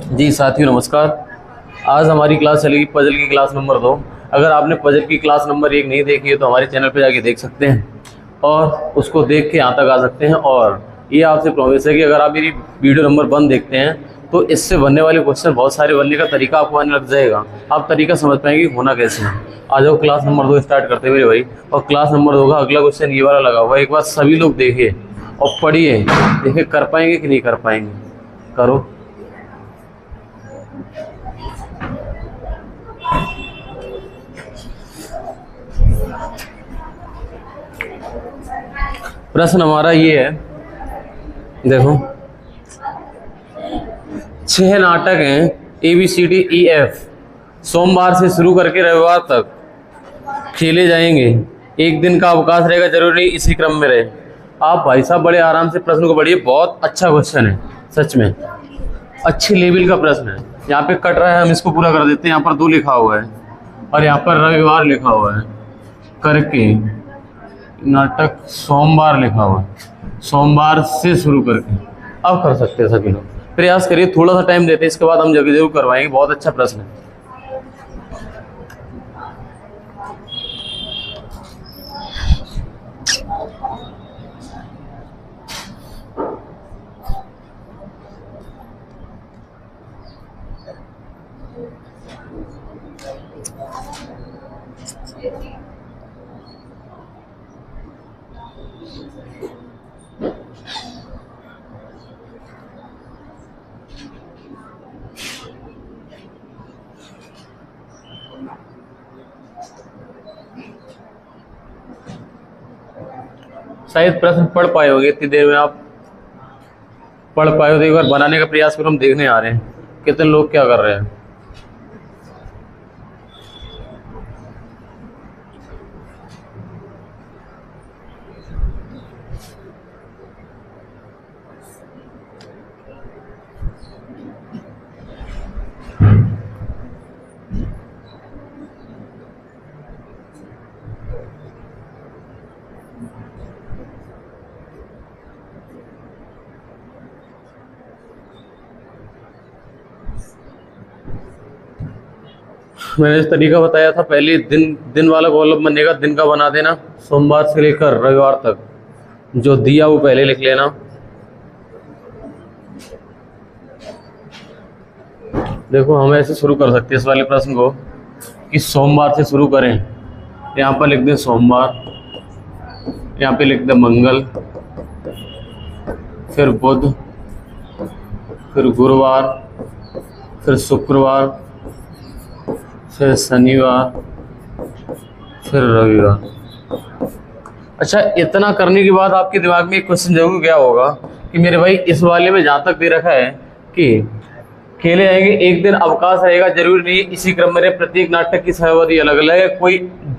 जी साथियों नमस्कार। आज हमारी क्लास चलेगी पजल की क्लास नंबर 2। अगर आपने पजल की क्लास नंबर 1 नहीं देखी है तो हमारे चैनल पर जाके देख सकते हैं और उसको देख के यहाँ तक आ सकते हैं। और ये आपसे प्रॉमिस है कि अगर आप मेरी वीडियो नंबर 1 देखते हैं तो इससे बनने वाले क्वेश्चन बहुत सारे बनने का तरीका आपको आने लग जाएगा। आप तरीका समझ पाएंगे होना कैसे है। आ जाओ क्लास नंबर 2 स्टार्ट करते हैं मेरे भाई। और क्लास नंबर 2 का अगला क्वेश्चन ये वाला लगा हुआ है। एक बार सभी लोग देखिए और पढ़िए, देखिए कर पाएंगे कि नहीं कर पाएंगे। करो। प्रश्न हमारा ये है, देखो 6 नाटक हैं ABCDEF सोमवार से शुरू करके रविवार तक खेले जाएंगे। एक दिन का अवकाश रहेगा, जरूरी नहीं इसी क्रम में रहे। आप भाई साहब बड़े आराम से प्रश्न को पढ़िए, बहुत अच्छा क्वेश्चन है, सच में अच्छे लेवल का प्रश्न है। यहाँ पे कट रहा है, हम इसको पूरा कर देते हैं। यहाँ पर 2 लिखा हुआ है और यहाँ पर रविवार लिखा हुआ है, करके नाटक सोमवार लिखा हुआ है, सोमवार से शुरू करके। अब कर सकते हैं सभी लोग, प्रयास करिए, थोड़ा सा टाइम देते हैं, इसके बाद हम जरूर करवाएंगे। बहुत अच्छा प्रश्न है। शायद प्रश्न पढ़ पाए होंगे, इतनी देर में आप पढ़ पाए हो तो एक बार बनाने का प्रयास करो। हम देखने आ रहे हैं कितने लोग क्या कर रहे हैं। मैंने इस तरीका बताया था पहले, दिन वाला कॉलम बनेगा, दिन का बना देना, सोमवार से लेकर रविवार तक जो दिया वो पहले लिख लेना। देखो हम ऐसे शुरू कर सकते हैं इस वाले प्रश्न को कि सोमवार से शुरू करें। यहाँ पर लिख दें सोमवार, यहाँ पे लिख दें मंगल, फिर बुध, फिर गुरुवार, फिर शुक्रवार, फिर शनिवार, फिर रविवार। अच्छा, इतना करने के बाद आपके दिमाग में एक क्वेश्चन जरूर क्या होगा कि मेरे भाई इस वाले में जहाँ तक दे रखा है कि खेले जाएंगे, एक दिन अवकाश रहेगा, जरूरी नहीं इसी क्रम में रहे। प्रत्येक नाटक की समयावधि अलग अलग है, कोई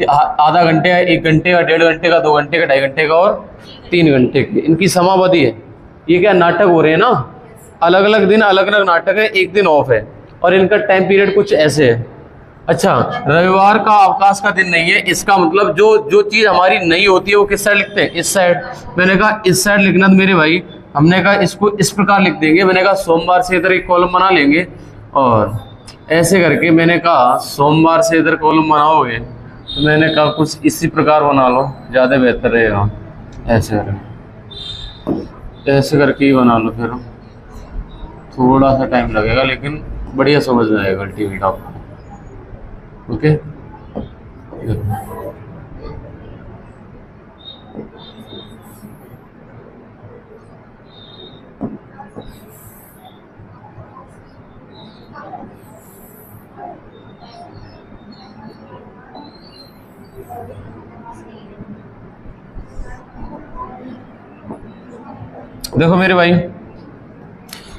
आधा घंटे का, 1 घंटे का, 1.5 घंटे का, 2 घंटे का, 2.5 घंटे का और 3 घंटे की इनकी समावधि है। ये क्या नाटक हो रहे हैं ना, अलग अलग दिन अलग अलग नाटक है, एक दिन ऑफ है और इनका टाइम पीरियड कुछ ऐसे है। अच्छा, रविवार का अवकाश का दिन नहीं है, इसका मतलब जो चीज हमारी नहीं होती है वो किस साइड लिखते हैं, इस साइड। मैंने कहा इस साइड लिखना तो मेरे भाई, हमने कहा इसको इस प्रकार लिख देंगे। मैंने कहा सोमवार से इधर एक कॉलम बना लेंगे और ऐसे करके मैंने कहा सोमवार से इधर कॉलम बनाओगे तो मैंने कहा कुछ इसी प्रकार बना लो, ज़्यादा बेहतर रहेगा। ऐसे करके ही बना लो, फिर थोड़ा सा टाइम लगेगा लेकिन बढ़िया समझ में आएगा अल्टीमेट आपको। ओके, देखो मेरे भाई,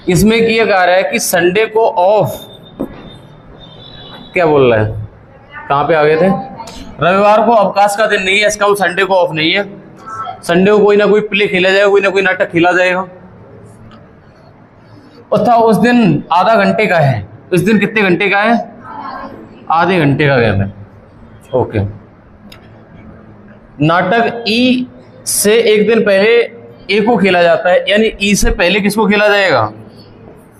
इसमें किया जा रहा है कि संडे को ऑफ, क्या बोल रहा है, कहाँ पे आ गए थे, रविवार को अवकाश का दिन नहीं है, इसका वो संडे को ऑफ नहीं है। संडे को कोई ना कोई प्ले खेला जाएगा, कोई ना कोई नाटक खेला जाएगा। और उस दिन आधा घंटे का है, इस दिन कितने घंटे का है, आधे घंटे का गेम है। ओके, नाटक ई से एक दिन पहले ए को खेला जाता है, यानी ई से पहले किसको खेला जाएगा,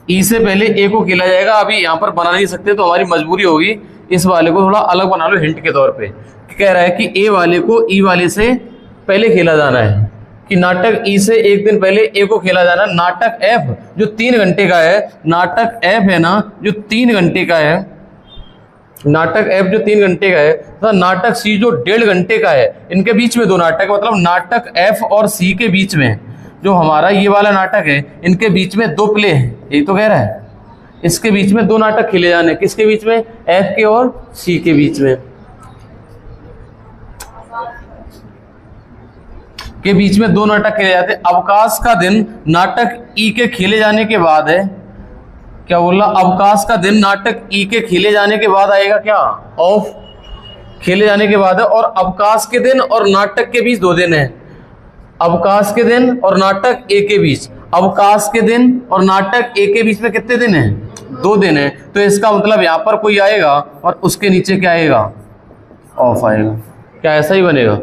ई से पहले ए को खेला जाएगा। अभी यहाँ पर बना नहीं सकते तो हमारी मजबूरी होगी इस वाले को थोड़ा अलग बना लो हिंट के तौर पे। कह रहा है कि ए वाले को ई वाले से पहले खेला जाना है, कि नाटक ई से एक दिन पहले ए को खेला जाना है। नाटक एफ जो 3 घंटे का है, नाटक एफ है ना जो 3 घंटे का है, नाटक एफ जो 3 घंटे का है, तो नाटक सी जो 1.5 घंटे का है, इनके बीच में 2 नाटक, मतलब नाटक एफ और सी के बीच में जो हमारा ये वाला नाटक है, इनके बीच में 2 प्ले है, यही तो कह रहा है। इसके बीच में 2 नाटक खेले जाने, किसके बीच में, एफ के और सी के बीच में, के बीच में 2 नाटक खेले जाते। अवकाश का दिन नाटक ई के खेले जाने के बाद है, क्या बोला, अवकाश का दिन नाटक ई के खेले जाने के बाद आएगा, क्या, ऑफ खेले जाने के बाद है। और अवकाश के दिन और नाटक के बीच 2 दिन है, अवकाश के दिन और नाटक ए के बीच, अवकाश के दिन और नाटक ए के बीच में कितने दिन है, 2 दिन है। तो इसका मतलब यहाँ पर कोई आएगा और उसके नीचे क्या आएगा, ऑफ आएगा। क्या ऐसा ही बनेगा,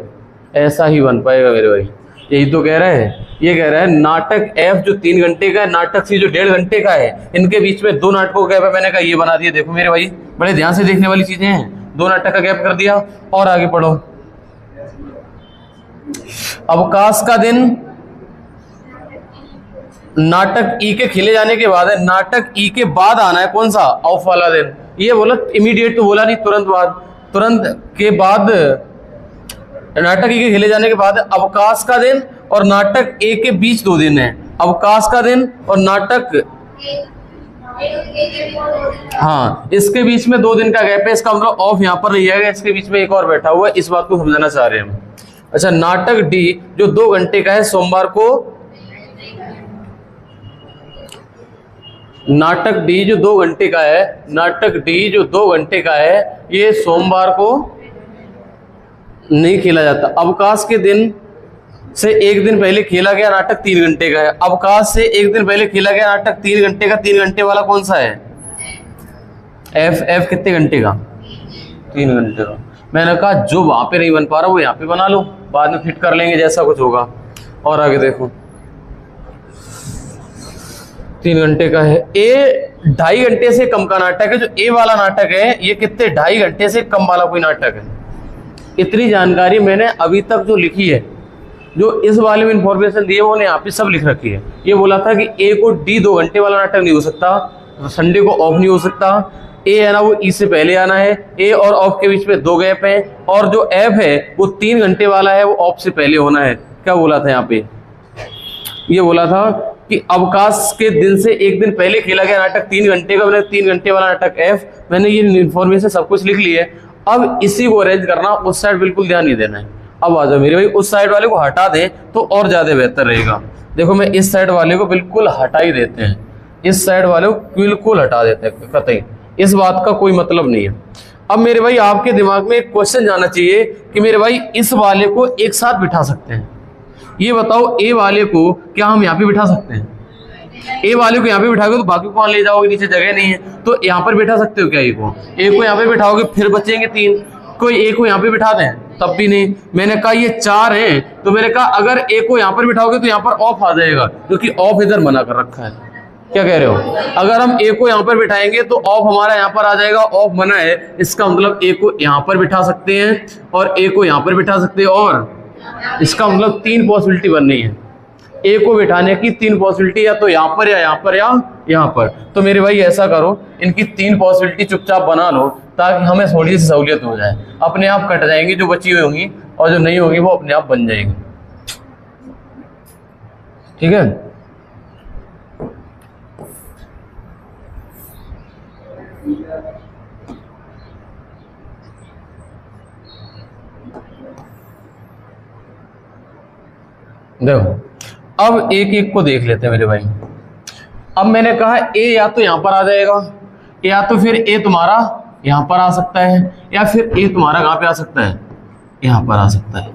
ऐसा ही बन पाएगा मेरे भाई, यही तो कह रहा है। ये कह रहा है नाटक एफ जो 3 घंटे का है, नाटक सी जो 1.5 घंटे का है, इनके बीच में 2 नाटकों का गैप है। मैंने कहा ये बना दिया, देखो मेरे भाई बड़े ध्यान से देखने वाली चीजें हैं। 2 नाटक का गैप कर दिया। और आगे पढ़ो, अवकाश का दिन नाटक ई के खेले जाने के बाद है, नाटक ई के बाद आना है कौन सा, ऑफ वाला दिन। ये बोला इमीडिएट तो बोला नहीं, तुरंत बाद, तुरंत के बाद नाटक ई के खेले जाने के बाद। अवकाश का दिन और नाटक ए के बीच 2 दिन है, अवकाश का दिन और नाटक, हाँ इसके बीच में 2 दिन का गैप है। इसका मतलब ऑफ यहाँ पर नहीं आएगा, इसके बीच में एक और बैठा हुआ है, इस बात को समझना चाह रहे हैं हम। अच्छा, नाटक डी जो 2 घंटे का है, सोमवार को, नाटक डी जो 2 घंटे का है, नाटक डी जो 2 घंटे का है, ये सोमवार को नहीं खेला जाता। अवकाश के दिन से 1 दिन पहले खेला गया नाटक 3 घंटे का है, अवकाश से 1 दिन पहले खेला गया नाटक 3 घंटे का। 3 घंटे वाला कौन सा है, एफ। एफ कितने घंटे का, 3 घंटे का। मैंने कहा जो वहां पे नहीं बन पा रहा वो यहाँ पे बना लो, बाद में फिट कर लेंगे जैसा कुछ होगा। और आगे देखो, 3 घंटे का है। ए 2.5 घंटे से कम का नाटक है, जो ए वाला नाटक है ये कितने, 2.5 घंटे से कम वाला कोई नाटक है। इतनी जानकारी मैंने अभी तक जो लिखी है, जो इस वाले में इंफॉर्मेशन दी है वो यहाँ पे सब लिख रखी है। ये बोला था कि ए को डी 2 घंटे वाला नाटक नहीं हो सकता, संडे को ऑफ नहीं हो सकता। ए है ना वो ई से पहले आना है, ए और ऑफ के बीच में 2 गैप है, और जो एफ है वो 3 घंटे वाला है, वो ऑफ से पहले होना है। क्या बोला था यहाँ पे, ये बोला था कि अवकाश के दिन से 1 दिन पहले खेला गया नाटक 3 घंटे का, मैंने 3 घंटे वाला नाटक एफ, मैंने ये इन्फॉर्मेशन सब कुछ लिख ली है। अब इसी को अरेंज करना, उस साइड बिल्कुल ध्यान नहीं देना है। अब आ जाओ मेरे भाई, उस साइड वाले को हटा दें तो और ज्यादा बेहतर रहेगा। देखो मैं इस साइड वाले को बिल्कुल हटा ही देते हैं, इस साइड वाले को बिल्कुल हटा देते हैं, कतई इस बात का कोई मतलब नहीं है। अब मेरे भाई आपके दिमाग में एक क्वेश्चन जाना चाहिए कि मेरे भाई इस वाले को एक साथ बिठा सकते हैं, ये बताओ ए वाले को क्या हम यहाँ पे बिठा सकते हैं? ए वाले को यहाँ पे बिठाओगे तो बाकी को कहाँ ले जाओगे, नीचे जगह नहीं है, तो यहाँ पर बिठा सकते हो क्या? ए को यहाँ पे बिठाओगे फिर बचेंगे 3, कोई ए को यहाँ पे बिठा दें तब भी नहीं। मैंने कहा ये 4 हैं, तो मैंने कहा अगर ए को यहाँ पर बिठाओगे तो यहाँ पर ऑफ आ जाएगा, क्योंकि ऑफ इधर मना कर रखा है। क्या कह रहे हो? अगर हम ए को यहाँ पर बिठाएंगे तो ऑफ हमारा यहाँ पर आ जाएगा, ऑफ मना है, इसका मतलब ए को यहाँ पर बिठा सकते हैं और ए को यहाँ पर बिठा सकते हैं, और इसका मतलब 3 पॉसिबिलिटी बन रही है। ए को बिठाने की 3 पॉसिबिलिटी, या तो यहाँ पर या यहाँ पर या यहाँ पर। तो मेरे भाई ऐसा करो, इनकी 3 पॉसिबिलिटी चुपचाप बना लो ताकि हमें थोड़ी सी सहूलियत हो जाए। अपने आप कट जाएंगी जो बची हुई होंगी, और जो नहीं होगी वो अपने आप बन जाएगी। ठीक है, देखो अब एक एक को देख लेते हैं मेरे भाई। अब मैंने कहा ए या तो यहाँ पर आ जाएगा, या तो फिर ए तुम्हारा यहाँ पर आ सकता है, या फिर ए तुम्हारा कहाँ पे आ सकता है, यहाँ पर आ सकता है।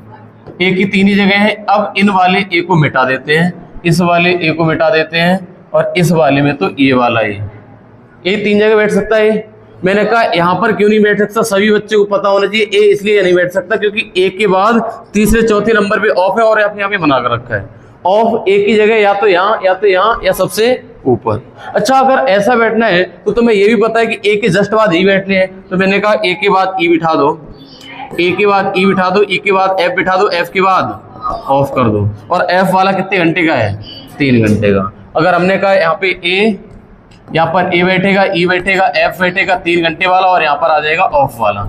ए की 3 ही जगह है। अब इन वाले ए को मिटा देते हैं, इस वाले ए को मिटा देते हैं, और इस वाले में तो ये वाला ए 3 जगह बैठ सकता है। मैंने कहा यहाँ पर क्यों नहीं बैठ सकता, सभी बच्चे को पता होना चाहिए ए इसलिए नहीं बैठ सकता क्योंकि ए के बाद तीसरे चौथे नंबर पे ऑफ है और यहाँ पे बना कर रखा है। ऑफ ए की जगह या तो यहाँ या तो यहाँ या सबसे ऊपर। अच्छा अगर ऐसा बैठना है तो तुम्हें ये भी पता है कि ए के जस्ट बाद ई बैठने हैं, तो मैंने कहा ए के बाद ई बिठा दो, ए के बाद ई बिठा दो, ई के बाद एफ बिठा दो, एफ के बाद ऑफ कर दो। और एफ वाला कितने घंटे का है? 3 घंटे का। अगर हमने कहा यहाँ पे ए, यहाँ पर ए बैठेगा, ई बैठेगा, एफ बैठेगा 3 घंटे वाला, और यहाँ पर आ जाएगा ऑफ वाला।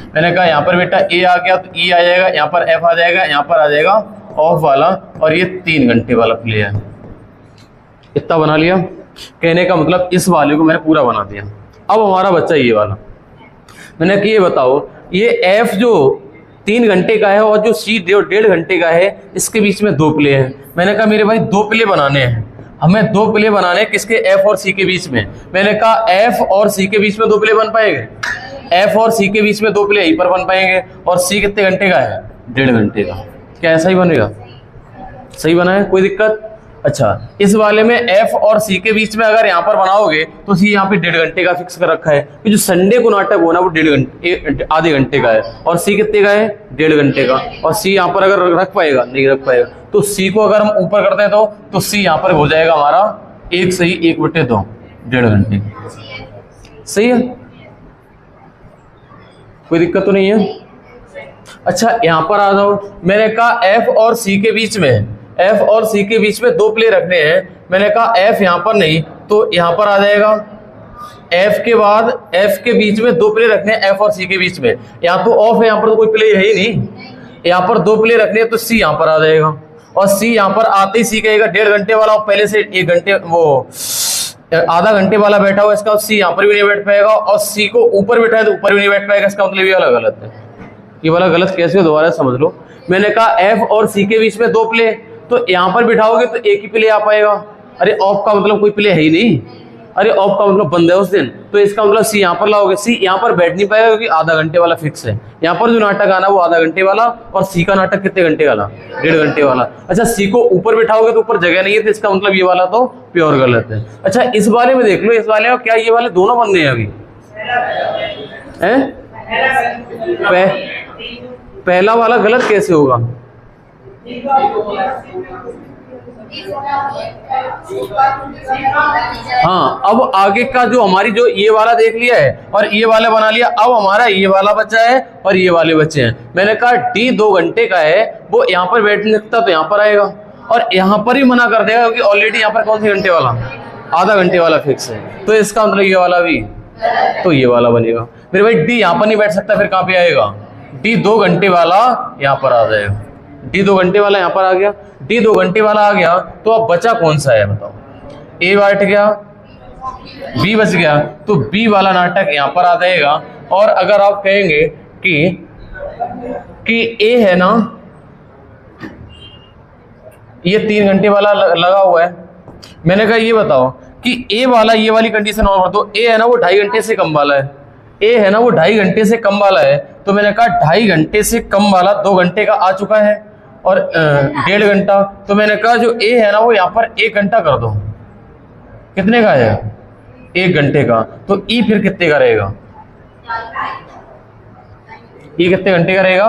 मैंने कहा यहाँ पर बेटा ए आ गया तो ई आ जाएगा, यहाँ पर एफ आ जाएगा, यहाँ पर आ जाएगा ऑफ वाला, और ये 3 घंटे वाला प्ले है। इतना बना लिया। कहने का मतलब इस वाले को मैंने पूरा बना दिया। अब हमारा बच्चा ये वाला, मैंने कि ये बताओ ये एफ जो 3 घंटे का है और जो सी 1.5 घंटे का है, इसके बीच में 2 प्ले हैं। मैंने कहा मेरे भाई 2 प्ले बनाने हैं, हमें 2 प्ले बनाने हैं। किसके? एफ और सी के बीच में। मैंने कहा एफ और सी के बीच में 2 प्ले बन पाएंगे? एफ और सी के बीच में 2 प्ले यहीं पर बन पाएंगे। और सी कितने घंटे का है? 1.5 घंटे का। क्या ऐसा ही बनेगा? सही बना है? कोई दिक्कत? अच्छा इस वाले में एफ और सी के बीच में अगर यहाँ पर बनाओगे तो सी यहाँ पे 1.5 घंटे का फिक्स कर रखा है कि जो संडे को नाटक होना वो 1.5 घंटे आधे घंटे का है, और सी कितने का है? 1.5 घंटे का। और सी यहाँ पर अगर रख पाएगा? नहीं रख पाएगा। तो सी को अगर हम ऊपर करते हैं तो सी यहाँ पर हो जाएगा हमारा 1 सही 1/2, 1.5 घंटे। सही है? कोई दिक्कत तो नहीं है? अच्छा यहाँ पर आ जाओ। मैंने कहा एफ और सी के बीच में, एफ और सी के बीच में 2 प्ले रखने हैं। मैंने कहा एफ यहाँ पर नहीं तो यहाँ पर आ जाएगा। एफ के बाद एफ के बीच में 2 प्ले रखने हैं, एफ और सी के बीच में। यहाँ तो ऑफ है, यहाँ पर तो कोई प्ले है ही नहीं। यहाँ पर 2 प्ले रखने हैं तो सी यहाँ पर आ जाएगा। और सी यहाँ पर आते ही सी कहेगा 1.5 घंटे वाला, और पहले से 1 घंटे वो आधा घंटे वाला बैठा हुआ, इसका सी यहाँ पर भी नहीं बैठ पाएगा। और सी को ऊपर बैठा है तो ऊपर भी नहीं बैठ पाएगा। इसका मतलब ये वाला गलत है। ये वाला गलत कैसे हो? दोबारा समझ लो। मैंने कहा एफ और सी के बीच में 2 प्ले, तो यहाँ पर बिठाओगे तो एक ही प्ले आ पाएगा। अरे ऑफ का मतलब कोई प्ले है ही नहीं। अरे ऑफ का मतलब बंद है उस दिन, तो इसका मतलब सी यहाँ पर लाओगे। सी यहाँ पर बैठ नहीं पाएगा क्योंकि आधा घंटे वाला फिक्स है। यहाँ पर जो नाटक आना वो आधा घंटे वाला, और सी का नाटक कितने घंटे वाला? 1.5 घंटे वाला। अच्छा सी को ऊपर बिठाओगे तो ऊपर जगह नहीं है, तो इसका मतलब ये वाला तो प्योर गलत है। अच्छा इस वाले में देख लो, इस वाले में क्या ये वाले दोनों बन गए अभी हैं? पहला वाला गलत कैसे होगा? हाँ अब आगे का जो हमारी जो ये वाला देख लिया है और ये वाला बना लिया, अब हमारा ये वाला बचा है और ये वाले बचे हैं। मैंने कहा डी 2 घंटे का है, वो यहाँ पर बैठ नहीं सकता तो यहाँ पर आएगा, और यहाँ पर ही मना कर देगा क्योंकि ऑलरेडी यहाँ पर कौन से घंटे वाला? आधा घंटे वाला फिक्स है। तो इसका मतलब ये वाला भी, तो ये वाला बनेगा। मेरे भाई डी यहाँ पर नहीं बैठ सकता, फिर कहाँ पे आएगा? डी 2 घंटे वाला यहाँ पर आ जाएगा। डी 2 घंटे वाला यहाँ पर आ गया। डी 2 घंटे वाला आ गया तो अब बचा कौन सा है बताओ? ए बैठ गया, बी बच गया, तो बी वाला नाटक यहाँ पर आ जाएगा। और अगर आप कहेंगे कि ए है ना, ये 3 घंटे वाला लगा हुआ है, मैंने कहा ये बताओ कि ए वाला ये वाली कंडीशन और तो ए है ना वो 2.5 घंटे से कम वाला है, ए है ना वो 2.5 घंटे से कम वाला है। तो मैंने कहा 2.5 घंटे से कम वाला 2 घंटे का आ चुका है और 1.5 घंटा, तो मैंने कहा जो ए है ना वो यहाँ पर 1 घंटा कर दो। कितने का है? 1 घंटे का। तो ई फिर कितने का रहेगा? ई कितने घंटे का रहेगा?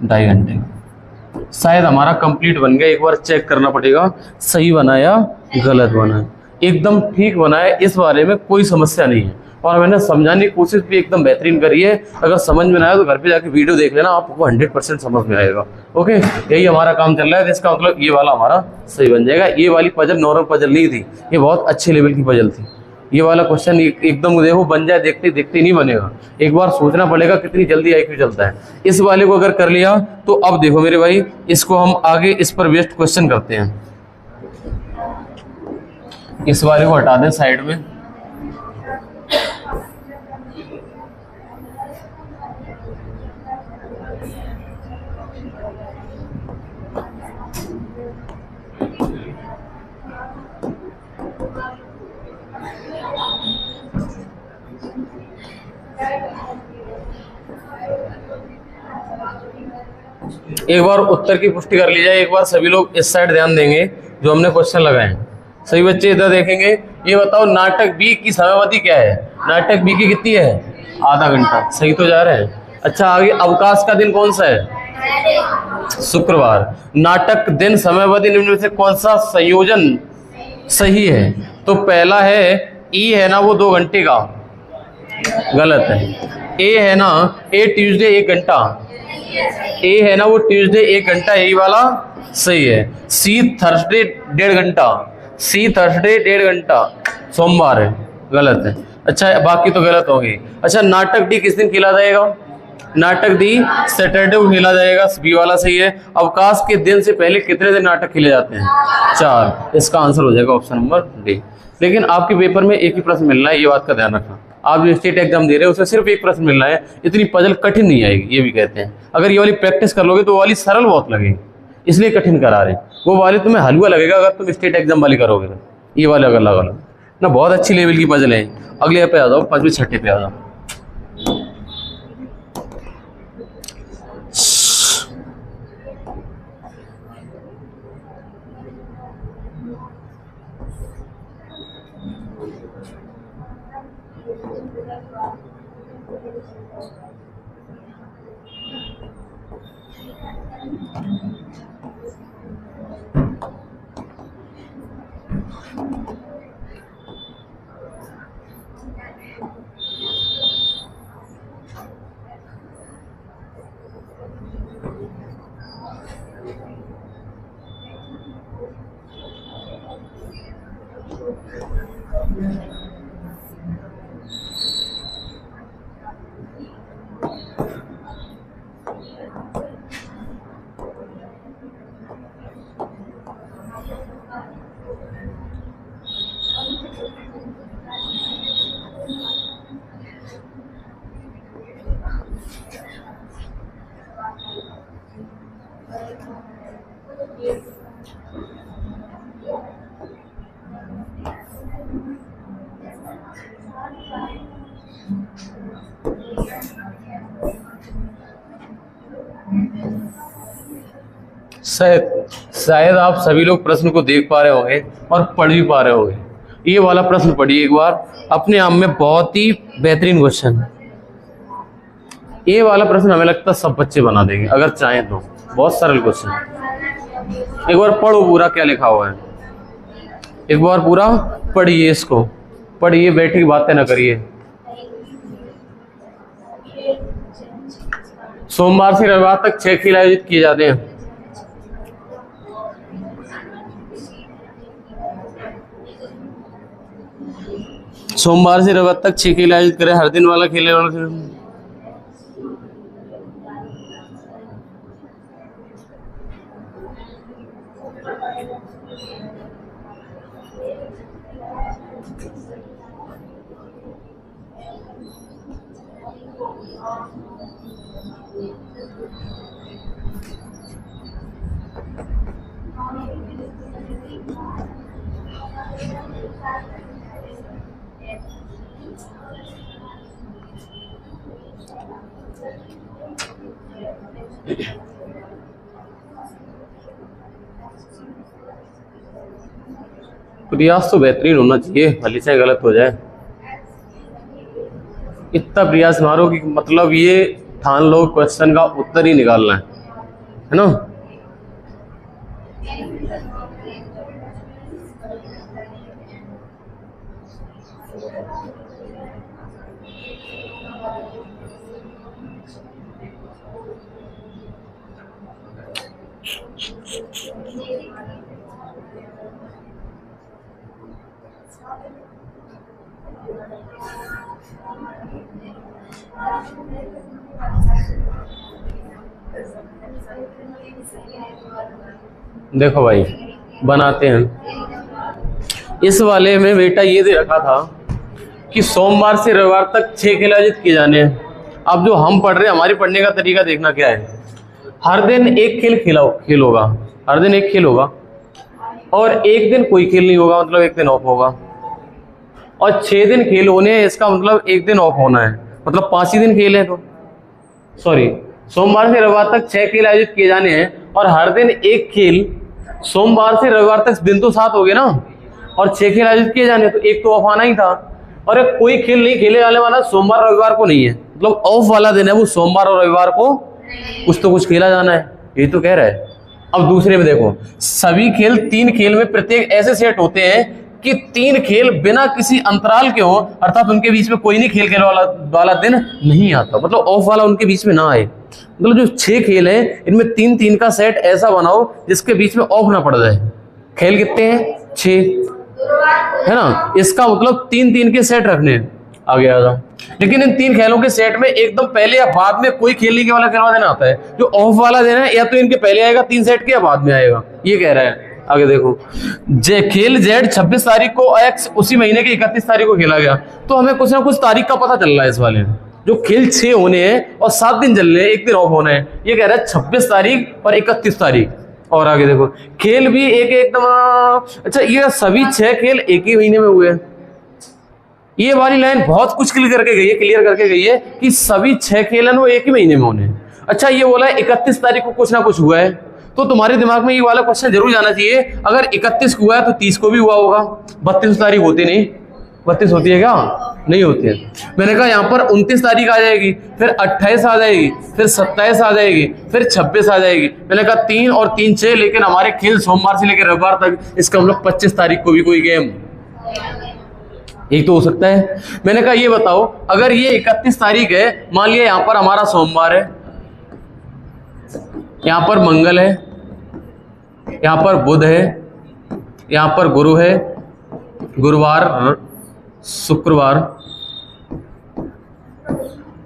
2.5 घंटे का। शायद हमारा कंप्लीट बन गया, एक बार चेक करना पड़ेगा सही बना या गलत बना है। एकदम ठीक बना है, इस बारे में कोई समस्या नहीं है और मैंने समझाने की कोशिश भी एकदम बेहतरीन करी है। अगर समझ में ना आया तो घर पे जाके वीडियो देख लेना, आपको 100% समझ में आएगा। ओके, यही हमारा काम चल रहा है। इसका मतलब ये वाला हमारा सही बन जाएगा। ये वाली पजल नॉर्मल पजल नहीं थी, ये बहुत अच्छे लेवल की पजल थी। ये वाला क्वेश्चन एकदम देखो बन जाए, देखते देखते नहीं बनेगा, एक बार सोचना पड़ेगा कितनी जल्दी IQ चलता है। इस वाले को अगर कर लिया तो अब देखो मेरे भाई, इसको हम आगे इस पर बेस्ड क्वेश्चन करते हैं। इस वाले को हटा दें साइड में। एक बार उत्तर की पुष्टि कर ली जाए, एक बार सभी लोग इस साइड ध्यान देंगे जो हमने क्वेश्चन लगाए हैं। सही बच्चे इधर देखेंगे। ये बताओ नाटक बी की समयावधि क्या है? नाटक बी की कितनी है? आधा घंटा। सही तो जा रहे हैं। अच्छा आगे अवकाश का दिन कौन सा है? शुक्रवार। नाटक दिन समयावधि निम्न में से कौन सा संयोजन सही है? तो पहला है ई है ना वो 2 घंटे का, गलत है। ए है ना, ए ट्यूसडे 1 घंटा, ए है ना वो ट्यूसडे 1 घंटा, यही वाला सही है। सी थर्सडे 1.5 घंटा, सी थर्सडे 1.5 घंटा सोमवार है, गलत है। अच्छा बाकी तो गलत होंगे। अच्छा नाटक डी किस दिन खेला जाएगा? नाटक दी सैटरडे को खेला जाएगा, बी वाला सही है। अवकाश के दिन से पहले कितने दिन नाटक खेले जाते हैं? 4। इसका आंसर हो जाएगा ऑप्शन नंबर डी। लेकिन आपके पेपर में एक ही प्रश्न मिलना है, ये बात का ध्यान रखना। आप जो स्टेट एग्जाम दे रहे हो उसमें सिर्फ एक प्रश्न मिलना है, इतनी पजल कठिन नहीं आएगी, ये भी कहते हैं। अगर ये वाली प्रैक्टिस कर लोगे तो वो वाली सरल बहुत लगेगी, इसलिए कठिन करा रहे हैं। वो वाली तुम्हें हलवा लगेगा अगर तुम स्टेट एग्जाम वाली करोगे तो। ये वाले अगर लगा लो ना, बहुत अच्छी लेवल की पजल है। अगले पे आ जाओ, 5वें 6ठे पे आ जाओ। शायद आप सभी लोग प्रश्न को देख पा रहे होंगे और पढ़ भी पा रहे होंगे। ये वाला प्रश्न पढ़िए एक बार, अपने आप में बहुत ही बेहतरीन क्वेश्चन। ये वाला प्रश्न हमें लगता है सब बच्चे बना देंगे अगर चाहें तो, बहुत सरल क्वेश्चन। एक बार पढ़ो पूरा क्या लिखा हुआ है, एक बार पूरा पढ़िए, इसको पढ़िए, बैठी बातें ना करिए। सोमवार से रविवार तक 6 खेल आयोजित किए जाते हैं। सोमवार से रविवार तक 6 खेल आयोजित करें, हर दिन वाला खेले वाला। प्रयास तो बेहतरीन होना चाहिए, भले चाहे गलत हो जाए। इतना प्रयास मारो कि मतलब ये ठान लो क्वेश्चन का उत्तर ही निकालना है ना। देखो भाई बनाते हैं। इस वाले में बेटा ये दे रखा था कि सोमवार से रविवार तक 6 खेल आयोजित किए जाने हैं। अब जो हम पढ़ रहे हैं, हमारी पढ़ने का तरीका देखना क्या है। हर दिन एक खेल होगा, हर दिन एक खेल होगा, और एक दिन कोई खेल नहीं होगा, मतलब एक दिन ऑफ होगा। और 6 दिन खेल होने हैं, इसका मतलब एक दिन ऑफ होना है, मतलब 5 ही दिन खेल है। तो सॉरी, सोमवार से रविवार तक 6 खेल आयोजित किए जाने हैं और हर दिन एक खेल। सोमवार से रविवार तक दिन तो 7 हो गए ना, और 6 खेल आयोजित किए जाने, तो एक तो ऑफ आना ही था। और कोई खेल नहीं खेले जाने वाला सोमवार रविवार को नहीं है, मतलब ऑफ वाला दिन है वो, सोमवार और रविवार को कुछ तो कुछ खेला जाना है। यही तो कह रहा है। अब दूसरे में देखो, सभी खेल 3 खेल में प्रत्येक ऐसे सेट होते हैं कि 3 खेल बिना किसी अंतराल के हो, अर्थात उनके बीच में कोई नहीं खेल खेलने वाला दिन नहीं आता, मतलब ऑफ वाला उनके बीच में ना आए। मतलब जो 6 खेल हैं इनमें 3-3 का सेट ऐसा बनाओ जिसके बीच में ऑफ ना पड़ जाए। खेल कितने हैं? 6 है ना, इसका मतलब 3-3 के सेट रखने हैं। आगे आ जाओ। लेकिन इन 3 खेलों के सेट में एकदम पहले या बाद में कोई खेलने के वाला खेलवा देना आता है। जो ऑफ वाला देना है या तो इनके पहले आएगा 3 सेट के या बाद में आएगा, ये कह रहा है। आगे देखो, खेल जेड 26 तारीख को एक्स उसी महीने की 31 तारीख को खेला गया, तो हमें कुछ ना कुछ तारीख का पता चल रहा है इस वाले में। जो खेल 6 होने हैं और 7 दिन चल रहे हैं, 1 दिन ऑफ होना है, ये कह रहा है 26 तारीख और 31 तारीख। और आगे देखो, खेल भी एक एकदम, अच्छा ये सभी 6 खेल एक ही महीने में हुए हैं। ये वाली लाइन बहुत कुछ क्लियर करके गई है कि सभी 6 खेल हैं वो एक ही महीने में होने। अच्छा ये बोला है 31 तारीख को कुछ ना कुछ हुआ है, तो तुम्हारे दिमाग में ये वाला क्वेश्चन जरूर जाना चाहिए, अगर 31 को हुआ है तो 30 को भी हुआ होगा। 32 तारीख होती नहीं, 32 होती है क्या? नहीं होती है। मैंने कहा यहाँ पर 29 तारीख आ जाएगी, फिर 28 आ जाएगी, फिर 27 आ जाएगी, फिर 26 आ जाएगी। मैंने कहा 3 और 3 6, लेकिन हमारे खेल सोमवार से लेकर रविवार तक, इसका मतलब 25 तारीख को भी कोई गेम, यही तो हो सकता है। मैंने कहा ये बताओ, अगर ये 31 तारीख है, मान लिया यहाँ पर हमारा सोमवार है, यहाँ पर मंगल है, यहाँ पर बुध है, यहाँ पर गुरु है, गुरुवार, शुक्रवार,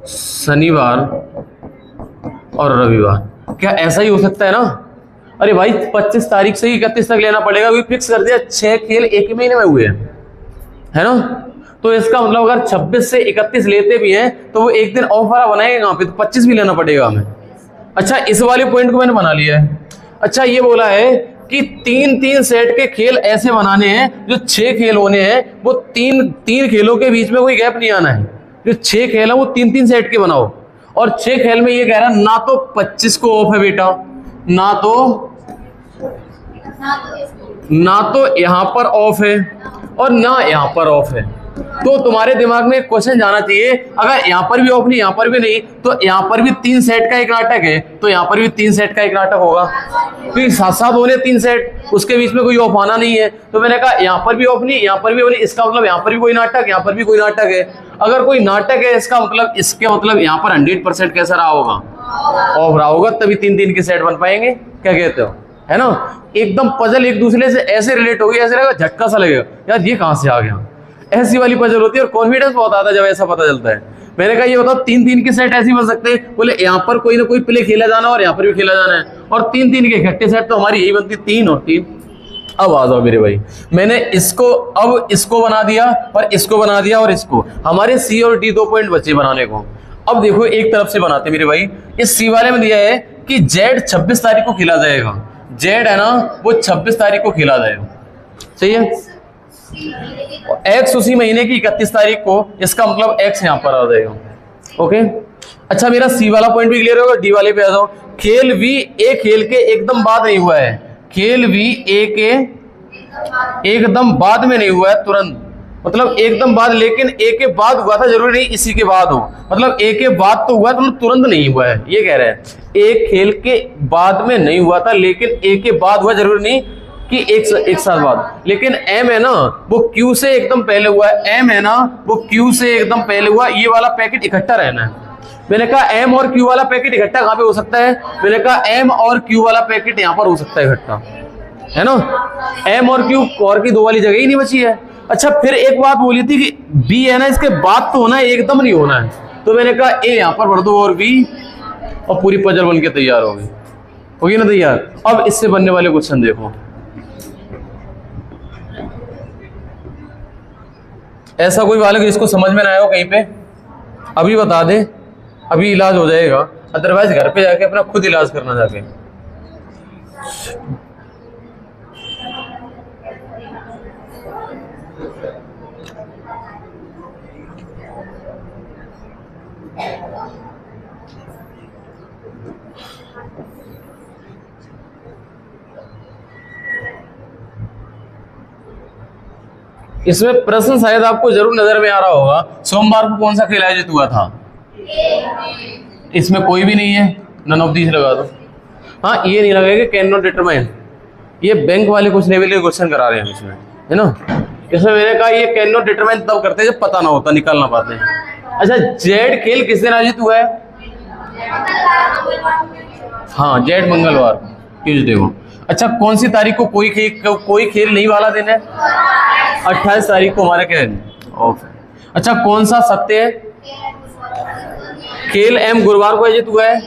शनिवार और रविवार। क्या ऐसा ही हो सकता है ना? अरे भाई 25 तारीख से ही 31 तक लेना पड़ेगा, क्योंकि फिक्स कर दिया 6 खेल एक ही महीने में हुए हैं, है ना। तो इसका मतलब अगर 26 से 31 लेते भी हैं तो वो एक दिन ऑफ वाला बनाएंगे यहाँ पे, तो 25 भी लेना पड़ेगा हमें। अच्छा इस वाले पॉइंट को मैंने बना लिया है। अच्छा ये बोला है कि 3-3 सेट के खेल ऐसे बनाने हैं, जो 6 खेल होने हैं वो 3 खेलों के बीच में कोई गैप नहीं आना है। जो 6 खेल है वो 3-3 सेट के बनाओ, और 6 खेल में ये कह रहा है ना तो 25 को ऑफ है बेटा, ना तो यहाँ पर ऑफ है और ना यहाँ पर ऑफ है। तो तुम्हारे दिमाग में एक क्वेश्चन जाना चाहिए, अगर यहाँ पर भी ऑफ नहीं, यहाँ पर भी नहीं, तो यहाँ पर भी 3 सेट का एक नाटक है, तो यहाँ पर भी 3 सेट का एक नाटक होगा, क्योंकि साथ साथ होने 3 सेट, उसके बीच में कोई ऑफ आना नहीं है। तो मैंने कहा यहाँ पर भी ऑफ नहीं, यहाँ पर भी ऑफ नहीं, इसका मतलब यहाँ पर भी कोई नाटक, यहाँ पर भी कोई नाटक है। अगर कोई नाटक है इसका मतलब, इसके मतलब यहाँ पर 100% कैसा रहा होगा? ऑफ रहा होगा, तभी 3-3 के सेट बन पाएंगे। क्या कहते हो, है ना। एकदम पजल एक दूसरे से ऐसे रिलेट होगी, ऐसे लगेगा झटका सा लगेगा, यार ये कहां से आ गया। ऐसी वाली पजल होती है, और कॉन्फिडेंस बहुत आता है जब ऐसा पता चलता है। मैंने कहा ये बताओ 3-3 के सेट ऐसे बन सकते हैं, बोले यहाँ पर कोई ना कोई प्ले खेला जाना और यहाँ पर भी खेला जाना है, और 3-3 के इकट्ठे सेट तो हमारी यही बनती 3 और 3। अब आ जाओ मेरे भाई, मैंने इसको बना दिया और इसको बना दिया और इसको, हमारे सी और डी 2 पॉइंट बचे बनाने को। अब देखो एक तरफ से बनाते मेरे भाई, इस सी वाले में दिया है कि जेड 26 तारीख को खेला जाएगा, जेड है ना वो 26 तारीख को खेला जाएगा, सही है। एक्स उसी महीने की 31 तारीख को, इसका मतलब एक्स यहाँ पर आ जाएगा, ओके। अच्छा मेरा सी वाला पॉइंट भी क्लियर होगा। डी वाले पे आ जाओ, खेल भी एक खेल के एकदम बाद नहीं हुआ है, खेल भी एक एकदम बाद में नहीं हुआ है, तुरंत मतलब एकदम बाद, लेकिन एक के बाद हुआ था, जरूरी नहीं इसी के बाद हो, मतलब एक के बाद तो हुआ, मतलब तुरंत नहीं हुआ है, ये कह रहे हैं। एक खेल के बाद में नहीं हुआ था, लेकिन एक के बाद हुआ, जरूरी नहीं कि एक साल बाद। लेकिन एम है ना वो क्यू से एकदम पहले हुआ है, एम है ना वो क्यू से एकदम पहले हुआ, ये वाला पैकेट इकट्ठा रहना है। मैंने कहा एम और क्यू वाला पैकेट इकट्ठा कहाँ पे हो सकता है? मैंने कहा एम और क्यू वाला पैकेट यहाँ पर हो सकता है इकट्ठा, है ना। एम और क्यू और की 2 वाली जगह ही नहीं बची है। अच्छा फिर एक बात बोली थी कि बी है ना इसके बाद तो होना है, एकदम नहीं होना है, तो मैंने कहा ए यहाँ पर भर दो और बी, और पूरी पजल बन के तैयार होगी ना तैयार। अब इससे बनने वाले क्वेश्चन देखो, ऐसा कोई बालक जिसको समझ में ना आया हो कहीं पे, अभी बता दे, अभी इलाज हो जाएगा, अदरवाइज घर पे जाके अपना खुद इलाज करना जाके। इसमें प्रश्न शायद आपको जरूर नजर में आ रहा होगा, सोमवार को कौन सा खेल आयोजित हुआ था? इसमें कोई भी नहीं है, नन ऑफ दीज लगा दो। हाँ ये नहीं लगेगा कैन नॉट डिटरमाइन, ये बैंक वाले कुछ लेवल के क्वेश्चन करा रहे हैं इसमें, है ना। इसमें मैंने कहा ये कैन नॉट डिटरमाइन तब करते हैं जब पता ना होता, निकाल ना पाते हैं। अच्छा जेड खेल किस दिन आयोजित हुआ है? हाँ जेड मंगलवार ट्यूजडे को। अच्छा कौन सी तारीख को कोई खेल नहीं वाला दिन है? 28 तारीख को हमारा क्या है? ऑफ है। अच्छा कौन सा सत्य है? खेल एम गुरुवार को आयोजित हुआ है,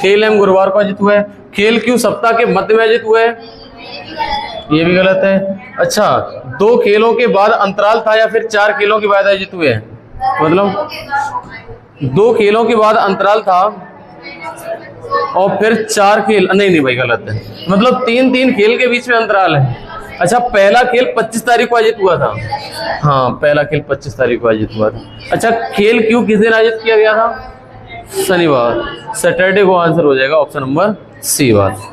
खेल एम गुरुवार को आयोजित हुआ है। खेल क्यों सप्ताह के मध्य में आयोजित हुआ है? ये भी गलत है। अच्छा 2 खेलों के बाद अंतराल था या फिर 4 खेलों के बाद आयोजित हुए हैं? मतलब 2 खेलों के बाद अंतराल था और फिर 4 खेल, नहीं भाई गलत है, मतलब 3 खेल के बीच में अंतराल है। अच्छा पहला खेल 25 तारीख को आयोजित हुआ था, हाँ पहला खेल 25 तारीख को आयोजित हुआ था। अच्छा खेल क्यों किस दिन आयोजित किया गया था? शनिवार, सैटरडे को आंसर हो जाएगा ऑप्शन नंबर सी बात।